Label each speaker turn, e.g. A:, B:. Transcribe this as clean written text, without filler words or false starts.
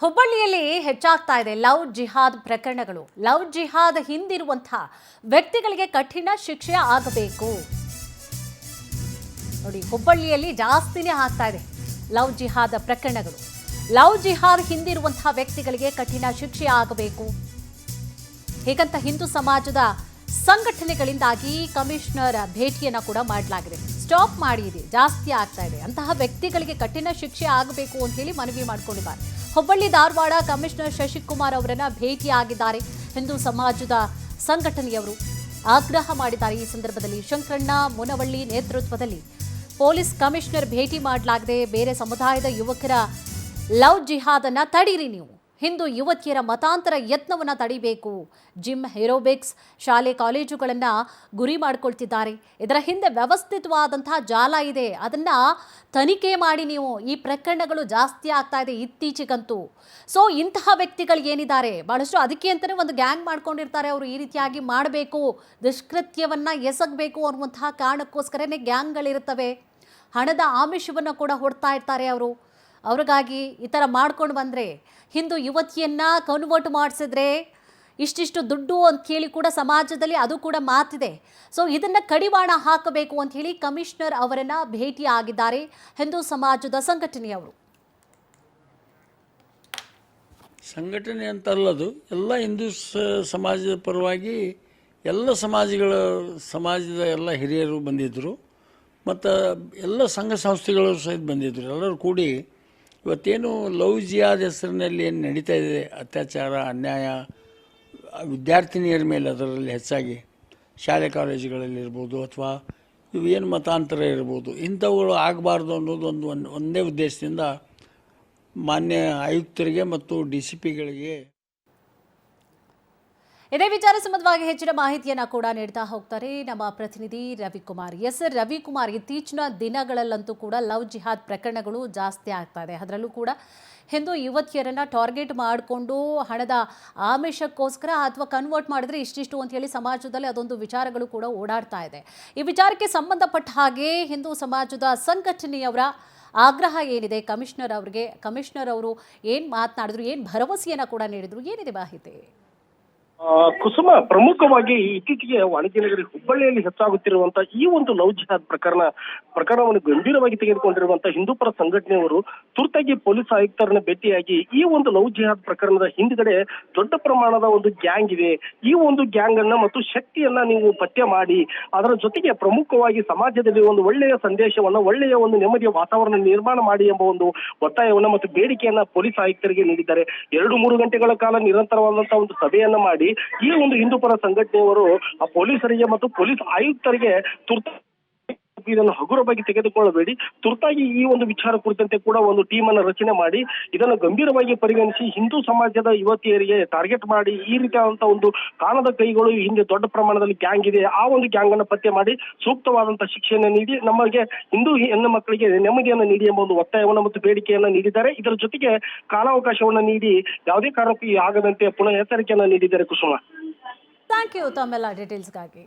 A: ಹುಬ್ಬಳ್ಳಿಯಲ್ಲಿ ಹೆಚ್ಚಾಗ್ತಾ ಇದೆ ಲವ್ ಜಿಹಾದ್ ಪ್ರಕರಣಗಳು. ಲವ್ ಜಿಹಾದ್ ಹಿಂದಿರುವಂತಹ ವ್ಯಕ್ತಿಗಳಿಗೆ ಕಠಿಣ ಶಿಕ್ಷೆ ಆಗಬೇಕು. ನೋಡಿ, ಹುಬ್ಬಳ್ಳಿಯಲ್ಲಿ ಜಾಸ್ತಿನೇ ಆಗ್ತಾ ಇದೆ ಲವ್ ಜಿಹಾದ್ ಪ್ರಕರಣಗಳು. ಲವ್ ಜಿಹಾದ್ ಹಿಂದಿರುವಂತಹ ವ್ಯಕ್ತಿಗಳಿಗೆ ಕಠಿಣ ಶಿಕ್ಷೆ ಆಗಬೇಕು ಹೀಗಂತ ಹಿಂದೂ ಸಮಾಜದ ಸಂಘಟನೆಗಳಿಂದಾಗಿ ಕಮಿಷನರ್ ಭೇಟಿಯನ್ನ ಕೂಡ ಮಾಡಲಾಗಿದೆ. ಸ್ಟಾಪ್ ಮಾಡಿ, ಇದೆ ಜಾಸ್ತಿ ಆಗ್ತಾ ಇದೆ, ಅಂತಹ ವ್ಯಕ್ತಿಗಳಿಗೆ ಕಠಿಣ ಶಿಕ್ಷೆ ಆಗಬೇಕು ಅಂತ ಹೇಳಿ ಮನವಿ ಮಾಡಿಕೊಂಡಿದ್ದಾರೆ. ಹುಬ್ಬಳ್ಳಿ ಧಾರವಾಡ ಕಮಿಷನರ್ ಶಶಿಕುಮಾರ್ ಅವರನ್ನ ಭೇಟಿಯಾಗಿದ್ದಾರೆ ಹಿಂದೂ ಸಮಾಜದ ಸಂಘಟನೆಯವರು. ಆಗ್ರಹ ಮಾಡಿದ್ದಾರೆ. ಈ ಸಂದರ್ಭದಲ್ಲಿ ಶಂಕರಣ್ಣ ಮುನವಳ್ಳಿ ನೇತೃತ್ವದಲ್ಲಿ ಪೊಲೀಸ್ ಕಮಿಷನರ್ ಭೇಟಿ ಮಾಡಲಾಗಿದೆ. ಬೇರೆ ಸಮುದಾಯದ ಯುವಕರ ಲವ್ ಜಿಹಾದ್ ಅನ್ನ ತಡೀರಿ, ನೀವು ಹಿಂದೂ ಯುವತಿಯರ ಮತಾಂತರ ಯತ್ನವನ್ನು ತಡಿಬೇಕು. ಜಿಮ್, ಏರೋಬಿಕ್ಸ್, ಶಾಲೆ ಕಾಲೇಜುಗಳನ್ನು ಗುರಿ ಮಾಡಿಕೊಳ್ತಿದ್ದಾರೆ. ಇದರ ಹಿಂದೆ ವ್ಯವಸ್ಥಿತವಾದಂತಹ ಜಾಲ ಇದೆ, ಅದನ್ನು ತನಿಖೆ ಮಾಡಿ ನೀವು. ಈ ಪ್ರಕರಣಗಳು ಜಾಸ್ತಿ ಆಗ್ತಾ ಇದೆ ಇತ್ತೀಚೆಗಂತೂ. ಸೊ ಇಂತಹ ವ್ಯಕ್ತಿಗಳು ಏನಿದ್ದಾರೆ ಬಹಳಷ್ಟು ಅದಕ್ಕೆ ಅಂತಲೇ ಒಂದು ಗ್ಯಾಂಗ್ ಮಾಡ್ಕೊಂಡಿರ್ತಾರೆ. ಅವರು ಈ ರೀತಿಯಾಗಿ ಮಾಡಬೇಕು, ದುಷ್ಕೃತ್ಯವನ್ನು ಎಸಗಬೇಕು ಅನ್ನುವಂತಹ ಕಾರಣಕ್ಕೋಸ್ಕರನೇ ಗ್ಯಾಂಗ್ಗಳಿರ್ತವೆ. ಹಣದ ಆಮಿಷವನ್ನು ಕೂಡ ಹೊಡ್ತಾ ಇರ್ತಾರೆ ಅವರು. ಅವ್ರಿಗಾಗಿ ಈ ಥರ ಮಾಡ್ಕೊಂಡು ಬಂದರೆ, ಹಿಂದೂ ಯುವತಿಯನ್ನು ಕನ್ವರ್ಟ್ ಮಾಡಿಸಿದ್ರೆ ಇಷ್ಟಿಷ್ಟು ದುಡ್ಡು ಅಂತ ಹೇಳಿ ಕೂಡ ಸಮಾಜದಲ್ಲಿ ಅದು ಕೂಡ ಮಾತಿದೆ. ಸೊ ಇದನ್ನು ಕಡಿವಾಣ ಹಾಕಬೇಕು ಅಂತ ಹೇಳಿ ಕಮಿಷನರ್ ಅವರನ್ನು ಭೇಟಿ ಆಗಿದ್ದಾರೆ ಹಿಂದೂ ಸಮಾಜದ ಸಂಘಟನೆಯವರು.
B: ಸಂಘಟನೆ ಅಂತಲ್ಲದು, ಎಲ್ಲ ಹಿಂದೂ ಸಮಾಜದ ಪರವಾಗಿ ಎಲ್ಲ ಸಮಾಜದ ಎಲ್ಲ ಹಿರಿಯರು ಬಂದಿದ್ದರು ಮತ್ತು ಎಲ್ಲ ಸಂಘ ಸಂಸ್ಥೆಗಳು ಸಹಿತ ಬಂದಿದ್ದರು. ಎಲ್ಲರೂ ಕೂಡಿ ಇವತ್ತೇನು ಲವ್ ಜಿಹಾದ್ ಹೆಸರಿನಲ್ಲಿ ಏನು ನಡೀತಾ ಇದೆ ಅತ್ಯಾಚಾರ, ಅನ್ಯಾಯ ವಿದ್ಯಾರ್ಥಿನಿಯರ ಮೇಲೆ, ಅದರಲ್ಲಿ ಹೆಚ್ಚಾಗಿ ಶಾಲೆ ಕಾಲೇಜುಗಳಲ್ಲಿರ್ಬೋದು ಅಥವಾ ಇವೇನು ಮತಾಂತರ ಇರ್ಬೋದು, ಇಂಥವುಗಳು ಆಗಬಾರ್ದು ಅನ್ನೋದು ಒಂದೇ ಉದ್ದೇಶದಿಂದ ಮಾನ್ಯ ಆಯುಕ್ತರಿಗೆ ಮತ್ತು DCPಗಳಿಗೆ
A: ಇದೇ ವಿಚಾರ ಸಂಬಂಧವಾಗಿ ಹೆಚ್ಚಿನ ಮಾಹಿತಿಯನ್ನು ಕೂಡ ನೀಡ್ತಾ ಹೋಗ್ತಾರೆ ನಮ್ಮ ಪ್ರತಿನಿಧಿ ರವಿಕುಮಾರ್. ಎಸ್ ರವಿಕುಮಾರ್, ಇತ್ತೀಚಿನ ದಿನಗಳಲ್ಲಂತೂ ಕೂಡ ಲವ್ ಜಿಹಾದ್ ಪ್ರಕರಣಗಳು ಜಾಸ್ತಿ ಆಗ್ತಾ ಇದೆ. ಅದರಲ್ಲೂ ಕೂಡ ಹಿಂದೂ ಯುವತಿಯರನ್ನು ಟಾರ್ಗೆಟ್ ಮಾಡಿಕೊಂಡು ಹಣದ ಆಮಿಷಕ್ಕೋಸ್ಕರ ಅಥವಾ ಕನ್ವರ್ಟ್ ಮಾಡಿದ್ರೆ ಇಷ್ಟಿಷ್ಟು ಅಂತ ಹೇಳಿ ಸಮಾಜದಲ್ಲಿ ಅದೊಂದು ವಿಚಾರಗಳು ಕೂಡ ಓಡಾಡ್ತಾ ಇದೆ. ಈ ವಿಚಾರಕ್ಕೆ ಸಂಬಂಧಪಟ್ಟ ಹಾಗೆ ಹಿಂದೂ ಸಮಾಜದ ಸಂಘಟನೆಯವರ ಆಗ್ರಹ ಏನಿದೆ ಕಮಿಷನರ್ ಅವರಿಗೆ, ಕಮಿಷನರ್ ಅವರು ಏನು ಮಾತನಾಡಿದ್ರು, ಏನು ಭರವಸೆಯನ್ನು ಕೂಡ ನೀಡಿದ್ರು, ಏನಿದೆ ಮಾಹಿತಿ?
C: ಕುಸುಮ, ಪ್ರಮುಖವಾಗಿ ಇತ್ತೀಚೆಗೆ ವಾಣಿಜ್ಯ ನಗರಿ ಹುಬ್ಬಳ್ಳಿಯಲ್ಲಿ ಹೆಚ್ಚಾಗುತ್ತಿರುವಂತಹ ಈ ಒಂದು ಲವ್ ಜಿಹಾದ್ ಪ್ರಕರಣವನ್ನು ಗಂಭೀರವಾಗಿ ತೆಗೆದುಕೊಂಡಿರುವಂತಹ ಹಿಂದೂಪರ ಸಂಘಟನೆಯವರು ತುರ್ತಾಗಿ ಪೊಲೀಸ್ ಆಯುಕ್ತರನ್ನ ಭೇಟಿಯಾಗಿ ಈ ಒಂದು ಲವ್ ಜಿಹಾದ್ ಪ್ರಕರಣದ ಹಿಂದ್ಗಡೆ ದೊಡ್ಡ ಪ್ರಮಾಣದ ಒಂದು ಗ್ಯಾಂಗ್ ಇದೆ, ಈ ಒಂದು ಗ್ಯಾಂಗ್ ಅನ್ನ ಮತ್ತು ಶಕ್ತಿಯನ್ನ ನೀವು ಪತ್ತೆ ಮಾಡಿ, ಅದರ ಜೊತೆಗೆ ಪ್ರಮುಖವಾಗಿ ಸಮಾಜದಲ್ಲಿ ಒಂದು ಒಳ್ಳೆಯ ಸಂದೇಶವನ್ನ, ಒಳ್ಳೆಯ ಒಂದು ನೆಮ್ಮದಿಯ ವಾತಾವರಣ ನಿರ್ಮಾಣ ಮಾಡಿ ಎಂಬ ಒಂದು ಒತ್ತಾಯವನ್ನ ಮತ್ತು ಬೇಡಿಕೆಯನ್ನ ಪೊಲೀಸ್ ಆಯುಕ್ತರಿಗೆ ನೀಡಿದ್ದಾರೆ. 2-3 ಗಂಟೆಗಳ ಕಾಲ ನಿರಂತರವಾದಂತಹ ಒಂದು ಸಭೆಯನ್ನ ಮಾಡಿ ಈ ಒಂದು ಹಿಂದೂಪರ ಸಂಘಟನೆಯವರು ಪೊಲೀಸರಿಗೆ ಮತ್ತು ಪೊಲೀಸ್ ಆಯುಕ್ತರಿಗೆ ಇದನ್ನು ಹಗುರವಾಗಿ ತೆಗೆದುಕೊಳ್ಳಬೇಡಿ, ತುರ್ತಾಗಿ ಈ ಒಂದು ವಿಚಾರ ಕುರಿತಂತೆ ಕೂಡ ಒಂದು ಟೀಮ್ ಅನ್ನು ರಚನೆ ಮಾಡಿ ಇದನ್ನು ಗಂಭೀರವಾಗಿ ಪರಿಗಣಿಸಿ ಹಿಂದೂ ಸಮಾಜದ ಯುವತಿಯರಿಗೆ ಟಾರ್ಗೆಟ್ ಮಾಡಿ ಈ ರೀತಿಯಾದಂತಹ ಒಂದು ಕಾಣದ ಕೈಗಳು ಹಿಂದೆ ದೊಡ್ಡ ಪ್ರಮಾಣದಲ್ಲಿ ಗ್ಯಾಂಗ್ ಇದೆ, ಆ ಒಂದು ಗ್ಯಾಂಗ್ ಅನ್ನು ಪತ್ತೆ ಮಾಡಿ ಸೂಕ್ತವಾದಂತಹ ಶಿಕ್ಷೆಯನ್ನು ನೀಡಿ ನಮಗೆ ಹಿಂದೂ ಹೆಣ್ಣು ಮಕ್ಕಳಿಗೆ ನೆಮ್ಮದಿಯನ್ನು ನೀಡಿ ಎಂಬ ಒಂದು ಒತ್ತಾಯವನ್ನು ಮತ್ತು ಬೇಡಿಕೆಯನ್ನು ನೀಡಿದ್ದಾರೆ. ಇದರ ಜೊತೆಗೆ ಕಾಲಾವಕಾಶವನ್ನು ನೀಡಿ ಯಾವುದೇ ಕಾರಣಕ್ಕೂ ಆಗದಂತೆ ಪುನಃ ಎಚ್ಚರಿಕೆಯನ್ನು ನೀಡಿದ್ದಾರೆ. ಕುಸುಮ,
A: ಥ್ಯಾಂಕ್ ಯು ತಮ್ಮೆಲ್ಲ ಡೀಟೇಲ್ಸ್ಗಾಗಿ.